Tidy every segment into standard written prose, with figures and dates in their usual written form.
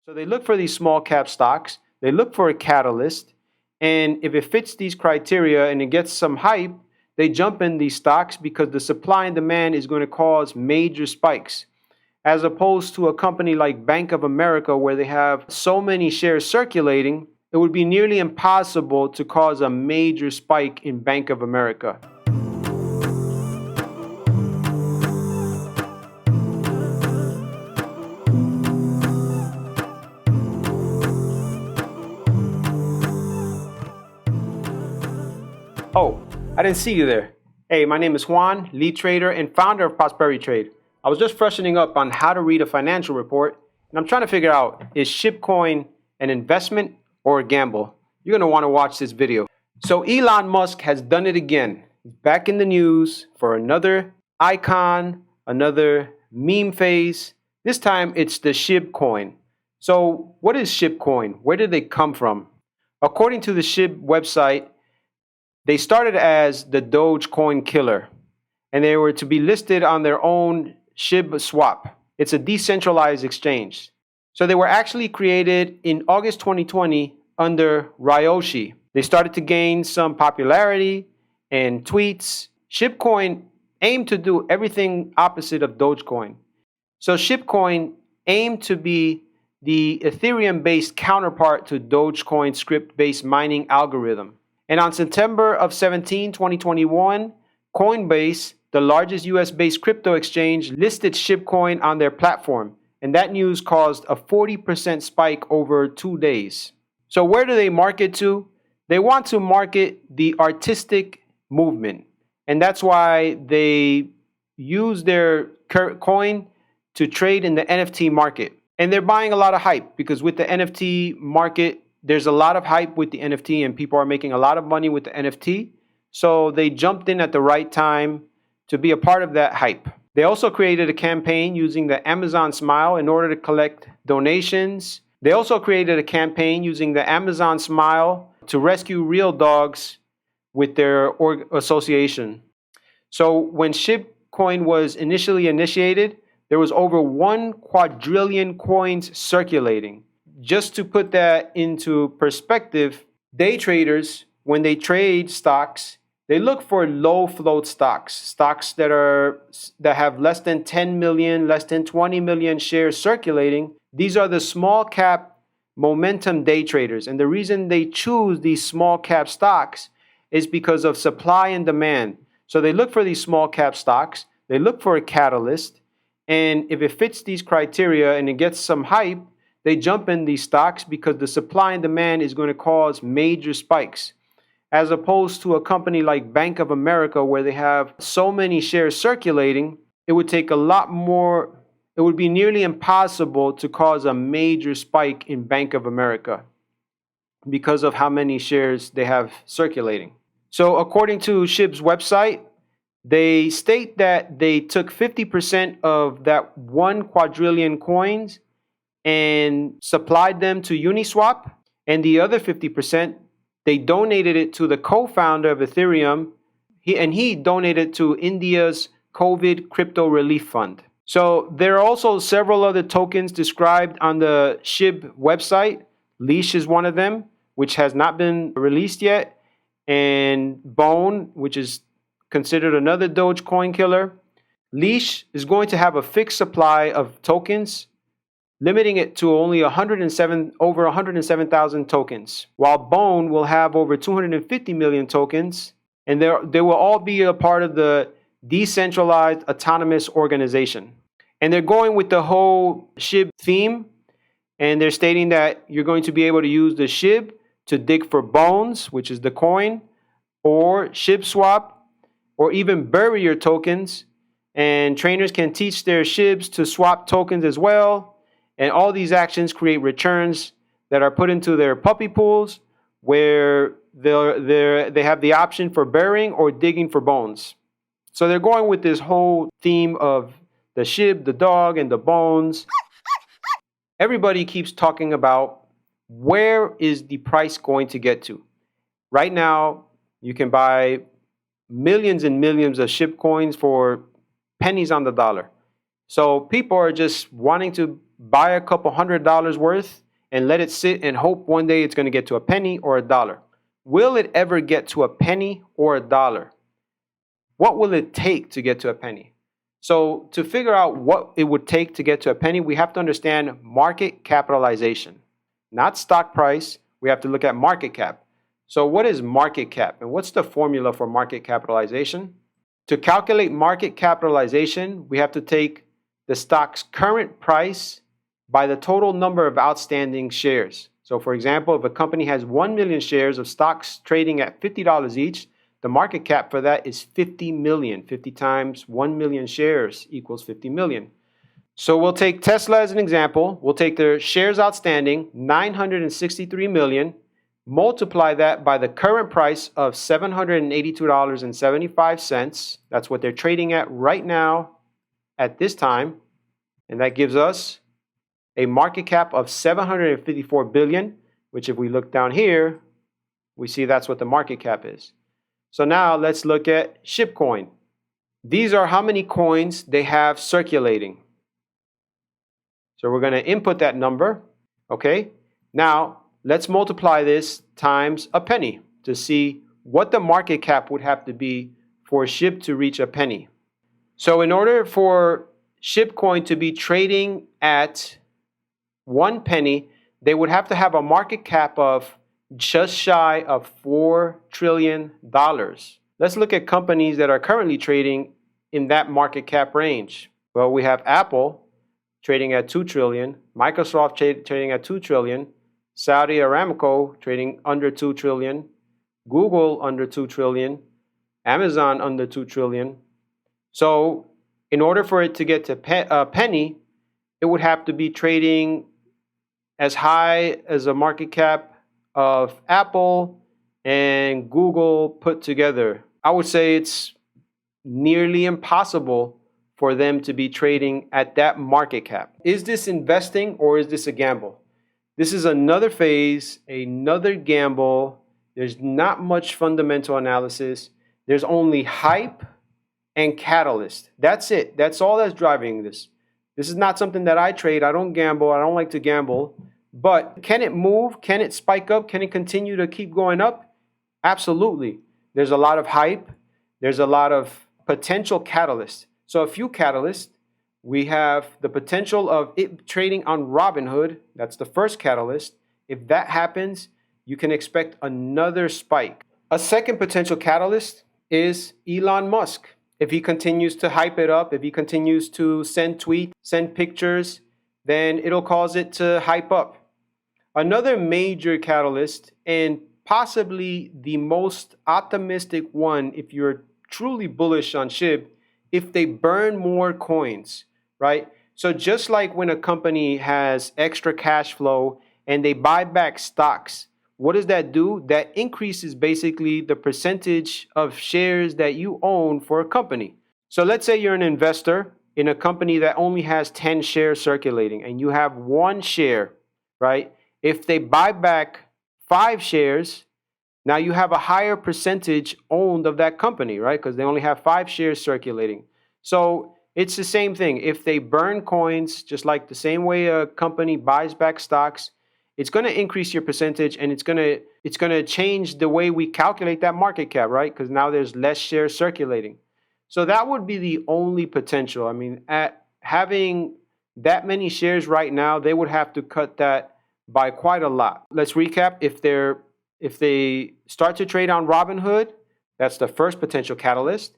So they look for these small cap stocks, they look for a catalyst, and if it fits these criteria and it gets some hype, they jump in these stocks because the supply and demand is going to cause major spikes. As opposed to a company like Bank of America, where they have so many shares circulating, it would be nearly impossible to cause a major spike in Bank of America. Oh, I didn't see you there. Hey, my name is Juan, lead trader and founder of Prosperity Trade. I was just freshening up on how to read a financial report, and I'm trying to figure out, is Shibcoin an investment or a gamble? You're going to want to watch this video. So Elon Musk has done it again. He's back in the news for another icon, another meme phase. This time it's the Shibcoin. So what is Shibcoin? Where did they come from? According to the Shib website, they started as the Dogecoin killer, and they were to be listed on their own Shib Swap. It's a decentralized exchange. So they were actually created in August 2020 under Ryoshi. They started to gain some popularity and tweets. Shibcoin aimed to do everything opposite of Dogecoin. So Shibcoin aimed to be the Ethereum-based counterpart to Dogecoin script-based mining algorithm. And on September 17, 2021, Coinbase, the largest US-based crypto exchange, listed Shibcoin on their platform. And that news caused a 40% spike over 2 days. So where do they market to? They want to market the artistic movement. And that's why they use their coin to trade in the NFT market. And they're buying a lot of hype because with the NFT market, there's a lot of hype with the NFT and people are making a lot of money with the NFT. So they jumped in at the right time to be a part of that hype. They also created a campaign using the Amazon Smile in order to collect donations. They also created a campaign using the Amazon Smile to rescue real dogs with their association. So when Shibcoin was initially initiated, there was over 1 quadrillion coins circulating. Just to put that into perspective, day traders, when they trade stocks, they look for low float stocks that have less than 10 million, less than 20 million shares circulating. These are the small cap momentum day traders. And the reason they choose these small cap stocks is because of supply and demand. So they look for these small cap stocks, they look for a catalyst, and if it fits these criteria and it gets some hype, they jump in these stocks because the supply and demand is going to cause major spikes. As opposed to a company like Bank of America, where they have so many shares circulating, it would take a lot more, it would be nearly impossible to cause a major spike in Bank of America because of how many shares they have circulating. So according to Shib's website, they state that they took 50% of that 1 quadrillion coins and supplied them to Uniswap, and the other 50%, they donated it to the co-founder of Ethereum, he donated to India's COVID Crypto Relief Fund. So there are also several other tokens described on the Shib website. Leash is one of them, which has not been released yet, and Bone, which is considered another Dogecoin killer. Leash is going to have a fixed supply of tokens, limiting it to only over 107,000 tokens, while Bone will have over 250 million tokens, and they will all be a part of the decentralized autonomous organization. And they're going with the whole Shib theme, and they're stating that you're going to be able to use the Shib to dig for bones, which is the coin, or Shib Swap, or even bury your tokens, and trainers can teach their Shibs to swap tokens as well. And all these actions create returns that are put into their puppy pools, where they have the option for burying or digging for bones. So they're going with this whole theme of the Shib, the dog, and the bones. Everybody keeps talking about where is the price going to get to. Right now, you can buy millions and millions of Shibcoins for pennies on the dollar. So people are just wanting to buy a couple $100 worth and let it sit and hope one day it's going to get to a penny or a dollar. Will it ever get to a penny or a dollar? What will it take to get to a penny? So to figure out what it would take to get to a penny, we have to understand market capitalization, not stock price. We have to look at market cap. So what is market cap and what's the formula for market capitalization? To calculate market capitalization, we have to take the stock's current price by the total number of outstanding shares. So for example, if a company has 1 million shares of stocks trading at $50 each, the market cap for that is 50 million. 50 times 1 million shares equals 50 million. So we'll take Tesla as an example. We'll take their shares outstanding, 963 million, multiply that by the current price of $782.75. That's what they're trading at right now at this time. And that gives us a market cap of 754 billion, which if we look down here, we see that's what the market cap is. So now let's look at Shipcoin. These are how many coins they have circulating. So we're going to input that number. Okay. Now let's multiply this times a penny to see what the market cap would have to be for SHIB to reach a penny. So in order for Shipcoin to be trading at 1 penny, they would have to have a market cap of just shy of $4 trillion. Let's look at companies that are currently trading in that market cap range. Well, we have Apple trading at 2 trillion, Microsoft trading at 2 trillion, Saudi Aramco trading under 2 trillion, Google under 2 trillion, Amazon under 2 trillion. So in order for it to get to a penny, it would have to be trading as high as a market cap of Apple and Google put together. I would say it's nearly impossible for them to be trading at that market cap. Is this investing or is this a gamble? This is another phase, another gamble. There's not much fundamental analysis. There's only hype and catalyst. That's it. That's all that's driving this. This is not something that I trade. I don't gamble. I don't like to gamble. But can it move? Can it spike up? Can it continue to keep going up? Absolutely. There's a lot of hype. There's a lot of potential catalysts. So a few catalysts. We have the potential of it trading on Robinhood. That's the first catalyst. If that happens, you can expect another spike. A second potential catalyst is Elon Musk. If he continues to hype it up, if he continues to send tweets, send pictures, then it'll cause it to hype up. Another major catalyst, and possibly the most optimistic one if you're truly bullish on SHIB, if they burn more coins, right? So just like when a company has extra cash flow and they buy back stocks, what does that do? That increases basically the percentage of shares that you own for a company. So let's say you're an investor in a company that only has 10 shares circulating and you have 1 share, right? If they buy back 5 shares, now you have a higher percentage owned of that company, right? Because they only have 5 shares circulating. So it's the same thing. If they burn coins, just like the same way a company buys back stocks, it's going to increase your percentage and it's going to change the way we calculate that market cap, right? Because now there's less shares circulating. So that would be the only potential. I mean, at having that many shares right now, they would have to cut that by quite a lot. Let's recap. If they start to trade on Robinhood, that's the first potential catalyst.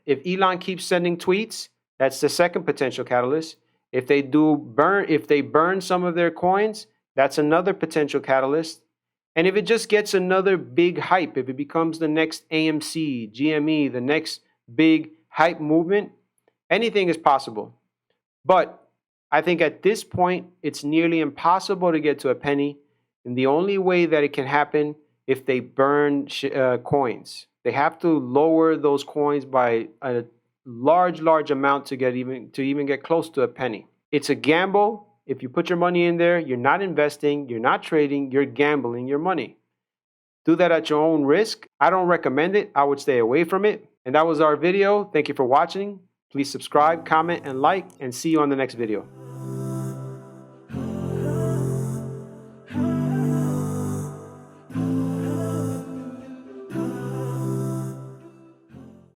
If Elon keeps sending tweets, that's the second potential catalyst. If they burn some of their coins, that's another potential catalyst. And if it just gets another big hype, if it becomes the next AMC, GME, the next big hype movement, anything is possible. But I think at this point, it's nearly impossible to get to a penny. And the only way that it can happen if they burn coins. They have to lower those coins by a large amount to even get close to a penny. It's a gamble. If you put your money in there, you're not investing, you're not trading, you're gambling your money. Do that at your own risk. I don't recommend it. I would stay away from it. And that was our video. Thank you for watching. Please subscribe, comment, and like, and see you on the next video.